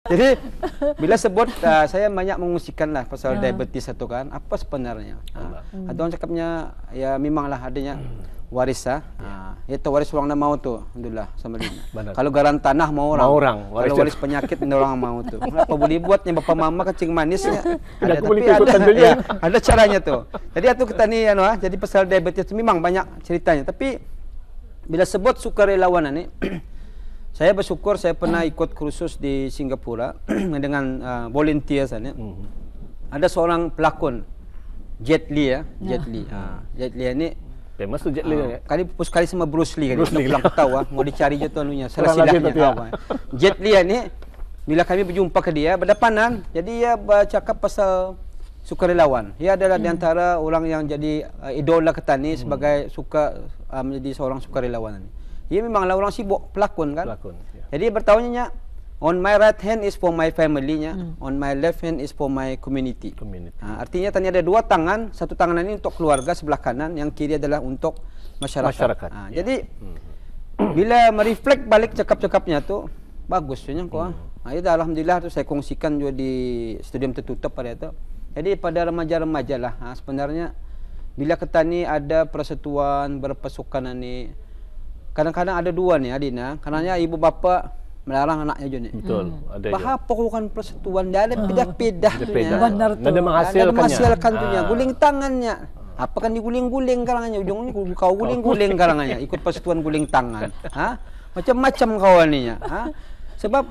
Jadi bila sebut saya banyak mengungsikan lah pasal diabetes itu kan, apa sebenarnya? Ada orang cakapnya ya memanglah adanya waris itu waris orang dah mau tu, alhamdulillah sama dia. Kalau garan tanah mau orang. Kalau waris penyakit orang mau tu. Apa boleh buatnya bapa mama kencing manisnya? Ada tapi ada caranya tu. Jadi itu kita ni jadi pasal diabetes memang banyak ceritanya, tapi bila sebut sukarelawan ni saya bersyukur saya pernah ikut kursus di Singapura dengan volunteer sana. Ada seorang pelakon Jet Li Jet Li. Jet Li ni famous tu Jet Li. Kali sama Bruce Lee kan. Pulang tahu mau dicari je tu anunya. Salah silapnya. Jet Li ni bila kami berjumpa ke dia berdepanan, jadi dia bercakap pasal sukarelawan. Dia adalah di antara orang yang jadi idola kita ni sebagai suka menjadi seorang sukarelawan ni. Dia memanglah orang sibuk pelakon kan. Jadi bertanya on my right hand is for my family-nya, on my left hand is for my community. Artinya tadi ada dua tangan, satu tangan ini untuk keluarga sebelah kanan, yang kiri adalah untuk masyarakat. Jadi bila mereflek balik cakap-cakapnya tu bagus sebenarnya kok. Ya alhamdulillah tu saya kongsikan juga di studium tertutup pada itu. Jadi pada remaja-remaja lah sebenarnya bila kita ni ada persatuan berpasukan ni, kadang-kadang ada dua ni Adina, karenanya ibu bapa melarang anaknya je ni. Betul, ada je. Bahaya perlukan persatuan, dia ada pedah-pedah tu nya. Benar tu. Ada menghasilkan tu nya, guling tangannya. Apa kan diguling-guling karangannya, ujungnya kau guling-guling karangannya, ikut persatuan guling tangan. Macam-macam kawan ni nya. Sebab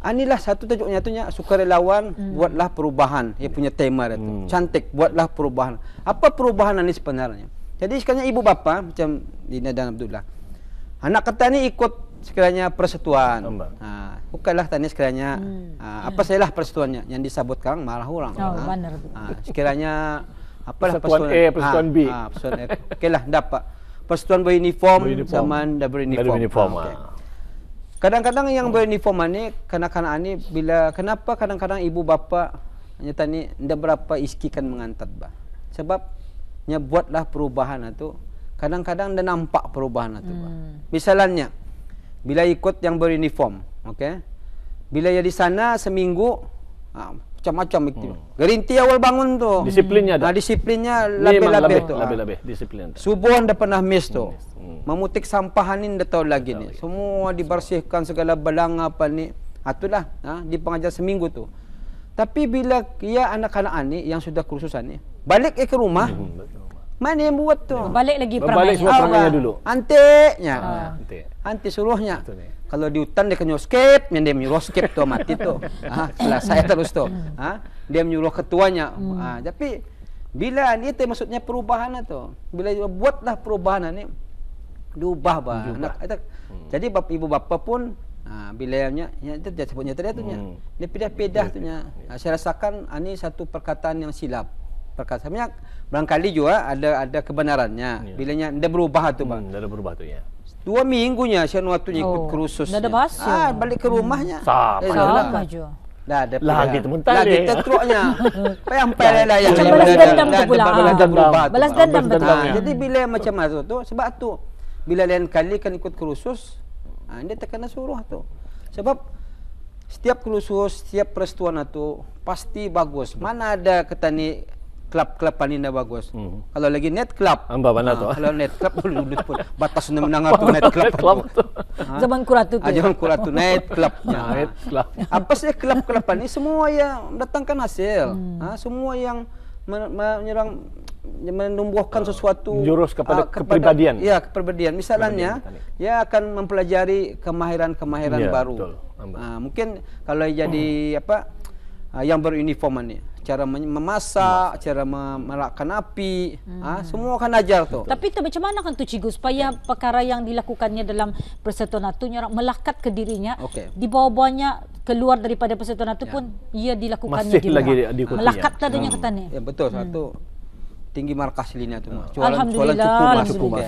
inilah satu tajuknya tu nya, sukarelawan buatlah perubahan. Dia punya tema dia tu. Cantik, buatlah perubahan. Apa perubahan ini sebenarnya? Jadi sekalinya ibu bapa macam Dina dan Abdullah, anak kita ni ikut sekiranya persatuan. Bukanlah tadi sekiranya apa sajalah persatuannya yang disebutkan marah orang. Benar tu. Sekiranya apalah persatuan A, persatuan B. Persatuan A. Okeylah dapat. Persatuan beruniform sama tidak beruniform. Kadang-kadang yang beruniform ni kanak-kanak ni bila kenapa kadang-kadang ibu bapa nyata ni tidak berapa iskikan mengantat bah. Sebab nya buatlah perubahan itu. Kadang-kadang dah nampak perubahan itu. Misalnya, bila ikut yang beruniform, okey. Bila ya di sana seminggu, macam-macam aktif. Gerinti awal bangun tu. Disiplinnya ada. Disiplinnya lebih-lebih tu. Lebih disiplin. Subuh dah pernah miss tu. Memutik sampahan ni dah tahu lagi ni. Semua dibersihkan segala belang apa ni. Itulah di pengajar seminggu tu. Tapi bila ia anak-anak ni yang sudah kursusan ni, balik ke rumah, mana yang buat tu? Balik lagi Balik semua perangainya dulu. Anteknya. Antek suruhnya. Kalau di hutan dia kena escape, yang dia menyuruh escape tu mati tu. Selesai terus tu. Dia menyuruh ketuanya. Tapi bila ni itu maksudnya perubahan tu. Bila buatlah perubahan ni, diubah bah. Jadi ibu bapa pun bila nya itu dia sebutnya tadi tu nya. Dia pedah-pedah tu nya. Saya rasakan ini satu perkataan yang silap. Perkataannya barangkali juga ada kebenarannya. Bilanya dia berubah tu bang. Dia berubah tu ya. 2 minggunya saya waktu ikut kursus. Dah ada bahasa. Balik ke rumahnya. Sama aja. Dah ada lagi temental lagi tertruknya. Payang-payang lah yang balas dendam tu pula. Balas dendam betul. Jadi bila macam tu sebab tu bila lain kali kan ikut kursus, dia terkena suruh tu. Sebab setiap kursus, setiap persatuan itu pasti bagus. Mana ada kata ni klub-klub paling bagus. Kalau lagi net club. Mana tu? Kalau net club dulu pun batas mendengar tu net club. Zaman kuratu tu. Zaman kuratu net club. Net club. Apa sih klub-klub ni semua yang mendatangkan hasil. Semua yang menyerang menumbuhkan sesuatu jurus kepada kepribadian. Ya, kepribadian. Misalnya, dia akan mempelajari kemahiran-kemahiran baru. Betul. Mungkin kalau jadi yang beruniform ni, cara memasak, cara merakkan api, semua akan ajar tu. Tapi tu macam mana kan tu cikgu supaya perkara yang dilakukannya dalam persatuan itu melekat ke dirinya, di bawah-bawahnya keluar daripada persatuan itu pun ia dilakukannya masih lagi diikuti. Melekat tadinya katanya. Ya betul, satu tinggi markas linia tu. Alhamdulillah. Cukup.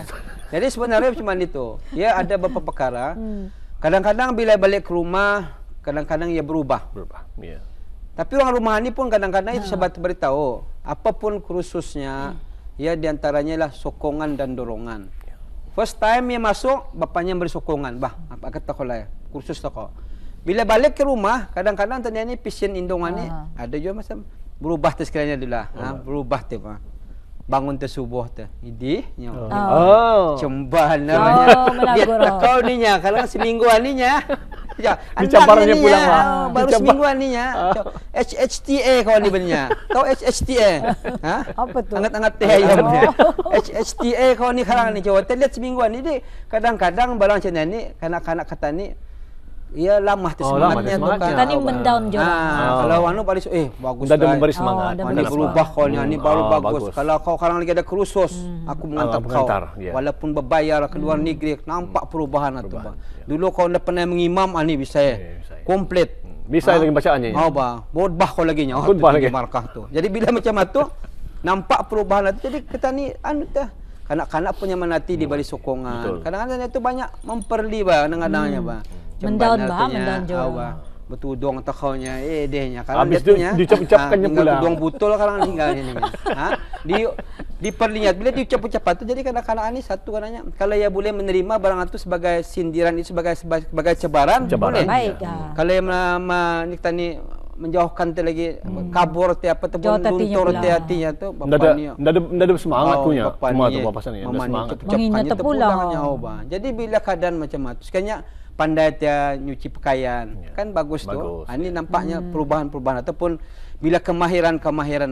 Jadi sebenarnya macam mana itu? Ya ada beberapa perkara. Kadang-kadang bila balik ke rumah, kadang-kadang ia berubah. Ya. Tapi orang rumah ni pun kadang-kadang itu saya beritahu, apapun kursusnya, ya diantaranya lah sokongan dan dorongan. First time dia masuk, bapaknya beri sokongan. Bah, apa kata kau lah kursus tu kau. bila balik ke rumah kadang-kadang tadi ni pasien indungan ni ada juga macam berubah tu sekiranya adalah berubah tu bangun tersubuh tu idih cemban namanya dia kau ni nya kalau semingguan ni nya dicabarnya pulang baru semingguan ni nya HHTA kau ni benar tahu HHTA apa tu hangat-hangat teh ayam dia HHTA kau ni sekarang ni coba lihat semingguan ni kadang-kadang barang macam ni kanak-kanak kata ni ia lamah tu semangatnya tu kan. Kita ni mendown je. Kalau anu baris bagus dah memberi semangat. Ini berubah kau ni, ini baru bagus. Kalau kau sekarang lagi ada kursus, aku mengantar kau. Walaupun berbayar ke luar negeri, nampak perubahan tu bang. Dulu kau dah pernah mengimam ani bisa komplit. Bisa lagi bacaannya. Bodbah kau lagi nya. Bodbah lagi markah tu. Jadi bila macam tu nampak perubahan tu. Jadi kita ni anu dah kanak-kanak punya menati di balik sokongan. Kadang-kadang itu banyak memperli bang kadang-kadangnya bang. Mendaun juga. Betudong takaunya dehnya kalau habis tu diucap-ucapkannya pula tudong butol sekarang tinggal ini diperlihat bila diucap-ucap tu jadi kadang-kadang ini satu katanya kalau ia boleh menerima barang itu sebagai sindiran itu sebagai cebaran boleh baik kalau ia kita ni menjauhkan tu lagi kabur ti apa tu luntur ti hatinya tu bapa ni ndak ada semangat punya cuma tu bapa sana ndak semangat mengingat pulangnya jadi bila keadaan macam tu sekanya pandai dia nyuci pakaian kan bagus tu. Ini nampaknya perubahan-perubahan ataupun bila kemahiran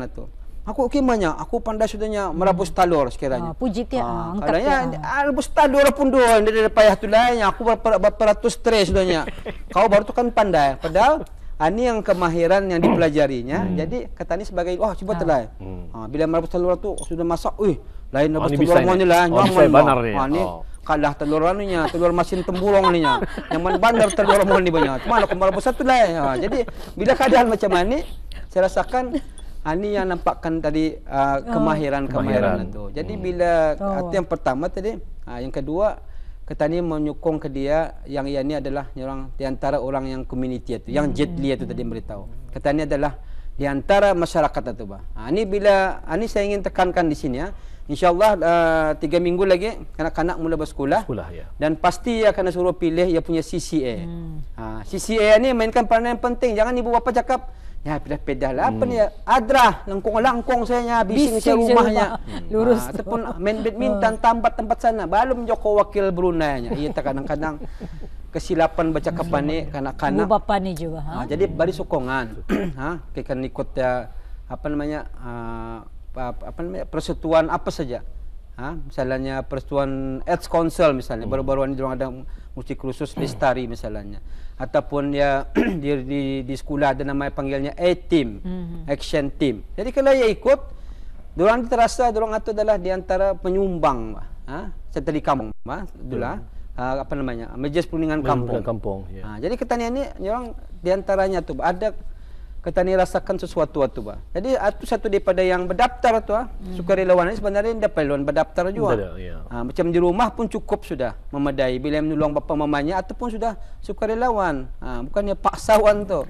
itu. Aku banyak, aku pandai sudahnya merabus talur sekiranya. Puji dia angkat dia. Rebus talur pun doang dari payah tu lainnya. Aku beratus stres sudahnya. Kau baru tu kan pandai. Padahal ini yang kemahiran yang dipelajarinya. Jadi kata ni sebagai coba telai. Bila merabus talur tu sudah masak, lain rebus talur mo ni lah. Bisa benar ni. Kalah telur anunya, telur masin temburong ni nya. Yang bandar telur mohon ni banyak. Cuma aku marah satu lah. Jadi bila keadaan macam ni, saya rasakan ini yang nampakkan tadi kemahiran itu. Jadi bila itu yang pertama tadi, yang kedua kita ni menyokong ke dia yang ia ni adalah orang di antara orang yang community itu, yang Jetli itu tadi beritahu. Kita ni adalah di antara masyarakat itu, bah. Ini bila ini saya ingin tekankan di sini ya. InsyaAllah 3 minggu lagi kanak-kanak mula bersekolah dan pasti ia akan suruh pilih ia punya CCA. CCA ni mainkan peranan yang penting. Jangan ibu bapa cakap pedah-pedah lah apa ni adrah langkong saya bising saya rumahnya lurus ataupun main badminton tempat sana belum Joko wakil Brunei nya. Ia kadang-kadang kesilapan bercakapan ni kanak-kanak ibu bapa ni juga jadi bari sokongan kita ikut persatuan apa saja. Misalnya persatuan Arts Council misalnya baru-baru ini ada musik khusus lestari misalnya ataupun ya di sekolah ada nama panggilnya A-team, action team. Jadi kalau ia ikut dorang terasa dorang itu adalah di antara penyumbang seperti kampung itulah Majelis Perundingan Kampung. Jadi ketanian ini orang di antaranya tu ada ketani rasakan sesuatu tu bah. Jadi itu satu daripada yang berdaftar tu sukarelawan ini sebenarnya tidak perlu berdaftar juga. Macam di rumah pun cukup sudah memadai bila menolong bapa mamanya ataupun sudah sukarelawan. Bukannya paksawan tu.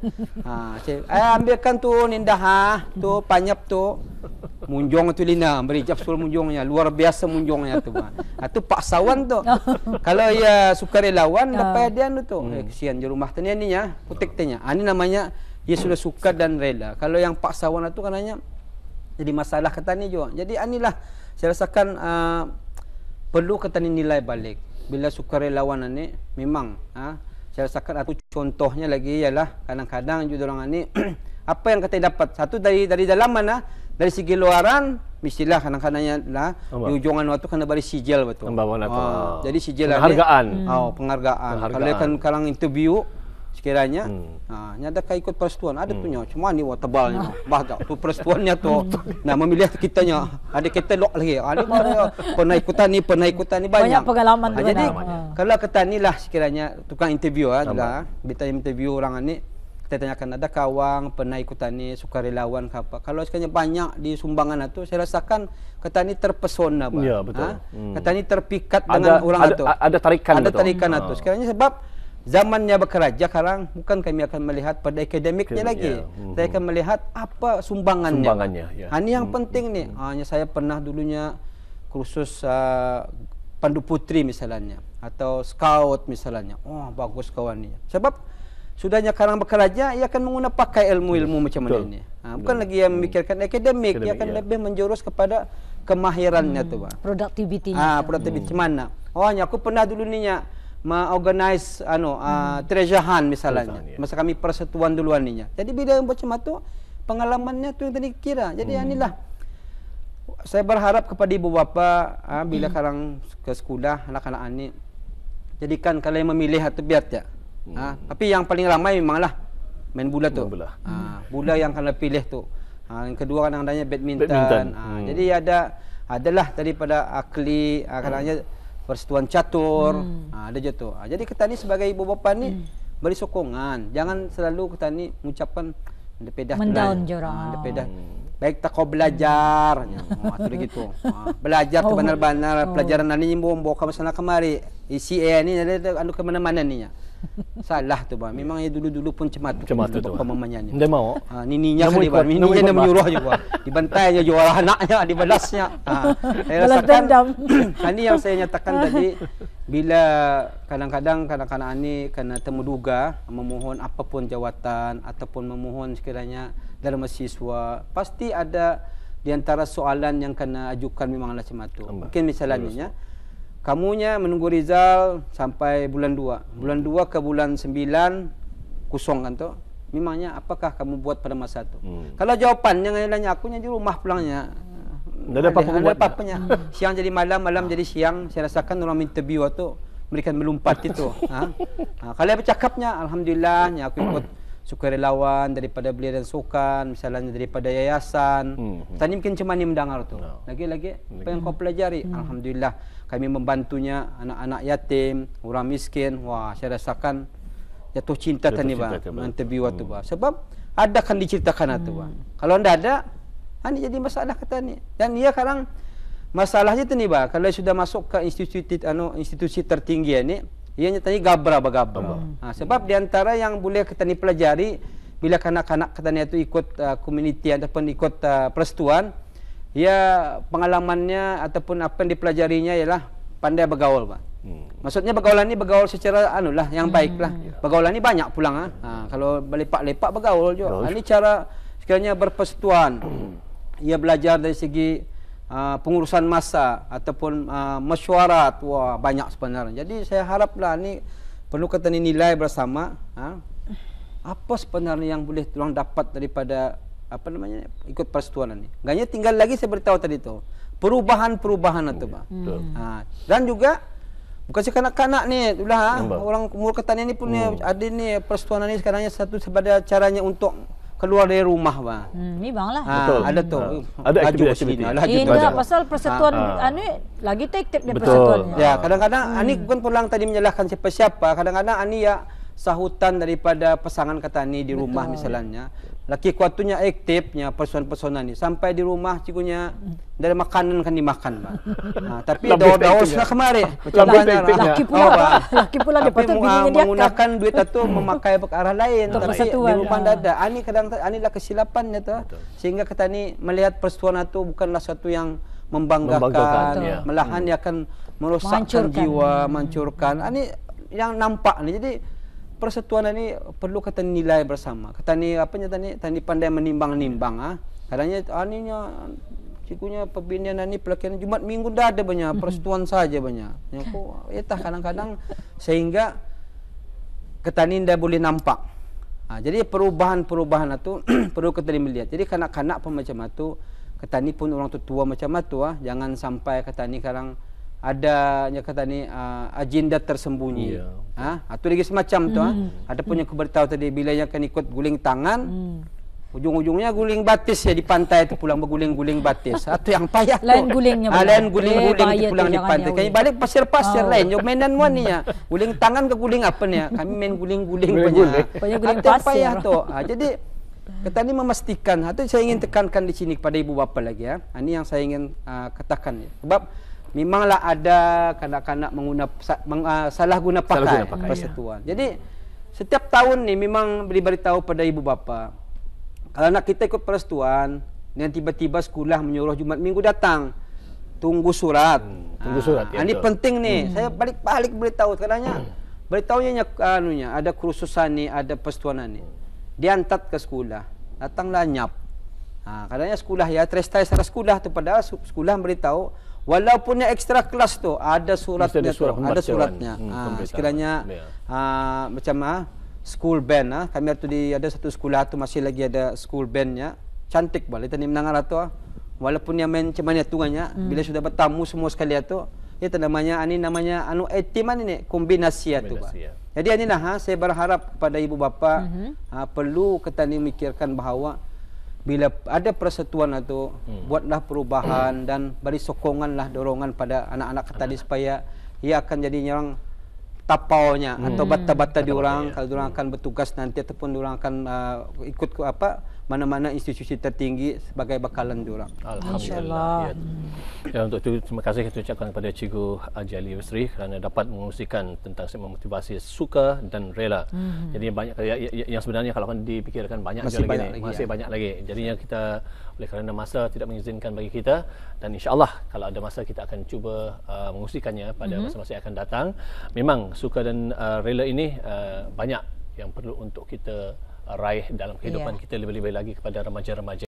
Ambilkan tu nindah tu panyap tu munjong tu lina beri jap sul munjongnya luar biasa munjongnya tu bah. Itu paksawan tu. Kalau ia sukarelawan dapat dia tu. Kesian di rumah tanya ni ya putik tanya. Ini namanya dia sudah suka dan rela. Kalau yang paksawan itu katanya jadi masalah kata ni juga. Jadi inilah saya rasakan perlu kata ni nilai balik. Bila sukarelawan ini memang saya rasakan satu contohnya lagi ialah kadang-kadang juga orang ini apa yang kita dapat satu dari dalam mana dari segi luaran mestilah kadang-kadangnya lah di ujungan waktu kena beri sijil betul. Jadi sijil penghargaan. Penghargaan. Kalau kan sekarang interview sekiranya nyada kai ikut persetuan ada tu nya cuma ni tebalnya bah tu persetuannya tu nah memilih kitanya ada kita lok lagi ada pernah ikutan ni banyak pengalaman jadi kalau kita ni lah sekiranya tukang interview adalah kita interview orang ni kita tanyakan ada kawang pernah ikutan ni sukarelawan ke apa kalau sekiranya banyak di sumbangan itu saya rasakan kita ni terpesona bah kita ni terpikat dengan orang itu ada tarikan itu sekiranya sebab zamannya bekerja sekarang bukan kami akan melihat pada akademiknya lagi. Saya akan melihat apa sumbangannya. Ini yang penting nih. Hanya saya pernah dulunya kursus Pandu Putri misalnya atau scout misalnya. Bagus kawan ni. Sebab sudahnya sekarang bekerja, ia akan menggunakan pakai ilmu-ilmu macam mana ini. Bukan lagi yang memikirkan akademik, ia akan lebih menjurus kepada kemahirannya tu, Pak. Produktivitinya. Produktiviti mana? Aku pernah dulu ninya organize treasure hunt misalnya. Masa kami persatuan duluan ninya. Jadi bila macam tu pengalamannya tu yang tadi kira. Jadi inilah saya berharap kepada ibu bapa bila sekarang ke sekolah anak-anak ini jadikan kalian memilih atau biar ya. Tapi yang paling ramai memanglah main bola tu. Bola yang kalian pilih tu. Yang kedua kadang-kadangnya badminton. Jadi adalah daripada akli kadang-kadangnya persatuan catur. Ada je tu. Jadi kita ni sebagai ibu bapa ni beri sokongan. Jangan selalu kita ni mengucapkan depedah mendown jorang. Depedah baik tak kau belajar. Tu gitu. Belajar tu benar-benar pelajaran ni bawa ke sana kemari. ICA ni ada anu ke mana-mana ni. Salah tu bang. Memang ya dulu-dulu pun cemat tu mamanya ni. Dia mau. Nininya kali bang. Nininya dia menyuruh juga. Dibantai je jual anaknya, dibalasnya. Saya rasakan ini yang saya nyatakan tadi bila kadang-kadang kanak-kanak ini kena temuduga memohon apapun jawatan ataupun memohon sekiranya dalam mahasiswa, pasti ada di antara soalan yang kena ajukan memanglah macam tu. Mungkin misalnya kamunya menunggu Rizal sampai bulan 2. Bulan 2 ke bulan 9 kosong kan tu. Memangnya apakah kamu buat pada masa tu? Kalau jawapannya nanya akunya di rumah pulangnya. Ada apa-apanya. Siang jadi malam, malam jadi siang. Saya rasakan orang interview tu mereka melumpat itu. Kalau bercakapnya alhamdulillah aku ikut sukarelawan daripada Belia dan Sukan, misalnya daripada yayasan. Tadi mungkin cuma ni mendengar tu. Lagi-lagi apa yang kau pelajari? Alhamdulillah kami membantunya anak-anak yatim, orang miskin. Wah, saya rasakan jatuh cinta tadi bang, interview tu bang. Sebab ada kan diceritakan tu bang. Kalau ndak ada, ini jadi masalah kata ni. Dan ia sekarang masalahnya tu ni bang, kalau sudah masuk ke institusi tertinggi ni, ianya tadi gabra. Sebab di antara yang boleh kita ni pelajari bila kanak-kanak kita ni itu ikut komuniti ataupun ikut persatuan, ya pengalamannya ataupun apa yang dipelajarinya ialah pandai bergaul, Pak. Maksudnya bergaulan ni bergaul secara yang baiklah. Bergaulan ni banyak pulang kalau lepak-lepak bergaul je. Ini cara sekiranya berpersatuan. Ia belajar dari segi pengurusan masa ataupun mesyuarat. Wah, banyak sebenarnya. Jadi saya haraplah ni perlu kita nilai bersama apa sebenarnya yang boleh tulang dapat daripada ikut persatuan ni. Ganya tinggal lagi saya beritahu tadi tu perubahan-perubahan itu, Pak. Dan juga bukan si kanak-kanak ni orang umur ketani ni pun ada ni persatuan ni sekarangnya satu sebagai caranya untuk keluar dari rumah, Bang. Memanglah. Betul. Ada tu. Ada aktiviti. Indah pasal persatuan lagi aktif dia persatuannya. Ya, kadang-kadang ani bukan pulang tadi menyalahkan siapa-siapa. Kadang-kadang ani ya sahutan daripada pasangan katani di rumah misalnya. Laki kuatunya aktifnya persatuan-persatuan ni sampai di rumah cikunya dari makanan kan dimakan, Bang. Tapi daun-daun sudah kemari. Laki pula dia patut menggunakan duit itu memakai ke arah lain tapi di rumah tidak ada. Ani kadang anilah kesilapannya tu sehingga kita ni melihat persatuan itu bukanlah satu yang membanggakan, malahan dia akan merosakkan jiwa, menghancurkan. Ani yang nampak ni. Jadi persatuan ini perlu kita nilai bersama. Kita ni tani pandai menimbang-nimbang Kadangnya aninya cikunya pembinaan ni pelakon Jumat Minggu dah ada banyak persatuan saja banyak. Kadang-kadang sehingga kita ni dah boleh nampak. Jadi perubahan-perubahan itu perlu kita melihat. Jadi kanak-kanak pun macam itu, kita ni pun orang tua macam itu jangan sampai kita ni sekarang ada kata ni agenda tersembunyi. Atau lagi semacam tu ada punya aku beritahu tadi bila yang akan ikut guling tangan ujung-ujungnya guling batis ya di pantai tu pulang berguling-guling batis. Atau yang payah tu. Lain gulingnya. Lain guling-guling pulang di pantai. Kami balik pasir-pasir lain. Jom mainan wan ni ya. Guling tangan ke guling apa ni ya? Kami main guling-guling punya. Guling pasir. Payah tu. Jadi kita ni memastikan. Itu saya ingin tekankan di sini kepada ibu bapa lagi ya. Ini yang saya ingin katakan ya. Sebab memanglah ada kanak-kanak salah guna pakai persatuan. Jadi setiap tahun ni memang diberitahu pada ibu bapa. Kalau nak kita ikut persatuan, dan tiba-tiba sekolah menyuruh Jumat Minggu datang, tunggu surat. Tunggu surat. Ini penting ni. Saya balik-balik beritahu. Kadangnya Beritahunya anunya ada kursusan ni, ada persetuanan ni. Diantat ke sekolah. Datanglah nyap. Kadangnya sekolah ya trestai secara sekolah tu, padahal sekolah beritahu walaupun yang ekstra kelas tu ada suratnya tu, ada suratnya. Sekiranya macam school band kami tu ada satu sekolah tu masih lagi ada school bandnya. Cantik balik tadi menangar tu. Walaupun yang main macam mana tuannya, bila sudah bertamu semua sekali tu, itu namanya etiman ini kombinasi tu. Jadi inilah saya berharap kepada ibu bapa perlu kita ni memikirkan bahawa bila ada persatuan itu buatlah perubahan dan beri sokonganlah dorongan pada anak-anak kita ni supaya ia akan jadi orang tapaunya atau bata-bata diorang kalau diorang akan bertugas nanti ataupun diorang akan ikut ke mana-mana institusi tertinggi sebagai bakalan diorang. Alhamdulillah. Ya, untuk itu terima kasih kita ucapkan kepada Cikgu Haji Ali Yusri kerana dapat mengungsikan tentang memotivasi suka dan rela. Jadi banyak yang sebenarnya kalau akan dipikirkan masih banyak lagi. Jadinya kita oleh kerana masa tidak mengizinkan bagi kita, dan insya-Allah kalau ada masa kita akan cuba mengungsikannya pada masa-masa yang akan datang. Memang suka dan rela ini banyak yang perlu untuk kita raih dalam kehidupan kita lebih-lebih lagi kepada remaja-remaja